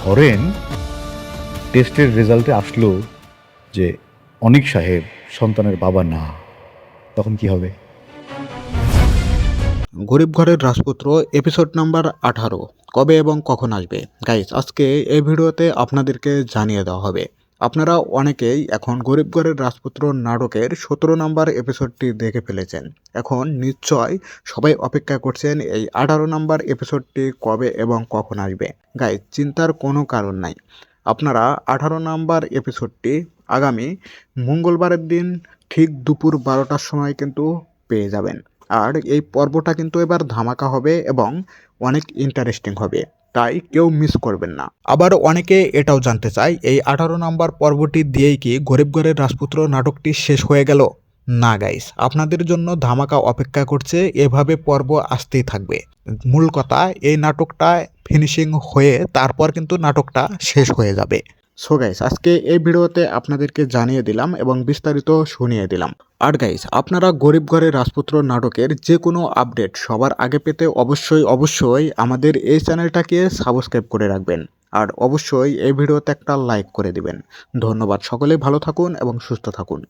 ধরেন টেস্টের রেজাল্টে আসলো যে অনিক সাহেব সন্তানের বাবা না, তখন কি হবে? গরিব ঘরের রাজপুত্র এপিসোড নাম্বার 18 কবে এবং কখন আসবে? গাইস, আজকে এই ভিডিওতে আপনাদেরকে জানিয়ে দেওয়া হবে। আপনারা অনেকেই এখন গরিব ঘরের রাজপুত্র নাটকের 17 নাম্বার এপিসোডটি দেখে ফেলেছেন। এখন নিশ্চয় সবাই অপেক্ষা করছেন এই 18 নাম্বার এপিসোডটি কবে এবং কখন আসবে। গাইস, চিন্তার কোনো কারণ নাই। আপনারা 18 নাম্বার এপিসোডটি আগামী মঙ্গলবারের দিন ঠিক দুপুর 12টার সময় কিন্তু পেয়ে যাবেন। আর এই পর্বটা কিন্তু এবার ধামাকা হবে এবং অনেক ইন্টারেস্টিং হবে, তাই কেউ মিস করবেন না। আবার অনেকে এটাও জানতে চায়, এই 18 নাম্বার পর্বটি দিয়েই কি গরিব ঘরের রাজপুত্র নাটকটি শেষ হয়ে গেল? না গাইস, আপনাদের জন্য ধামাকা অপেক্ষা করছে, এভাবে পর্ব আসতেই থাকবে। মূল কথা, এই নাটকটা ফিনিশিং হয়ে তারপর কিন্তু নাটকটা শেষ হয়ে যাবে। সো গাইস, আজকে এই ভিডিওতে আপনাদেরকে জানিয়ে দিলাম এবং বিস্তারিত শুনিয়ে দিলাম। আর গাইস, আপনারা গরিব ঘরের রাজপুত্র নাটকের যে কোনো আপডেট সবার আগে পেতে অবশ্যই আমাদের এই চ্যানেলটাকে সাবস্ক্রাইব করে রাখবেন। আর অবশ্যই এই ভিডিওতে একটা লাইক করে দিবেন। ধন্যবাদ, সকলে ভালো থাকুন এবং সুস্থ থাকুন।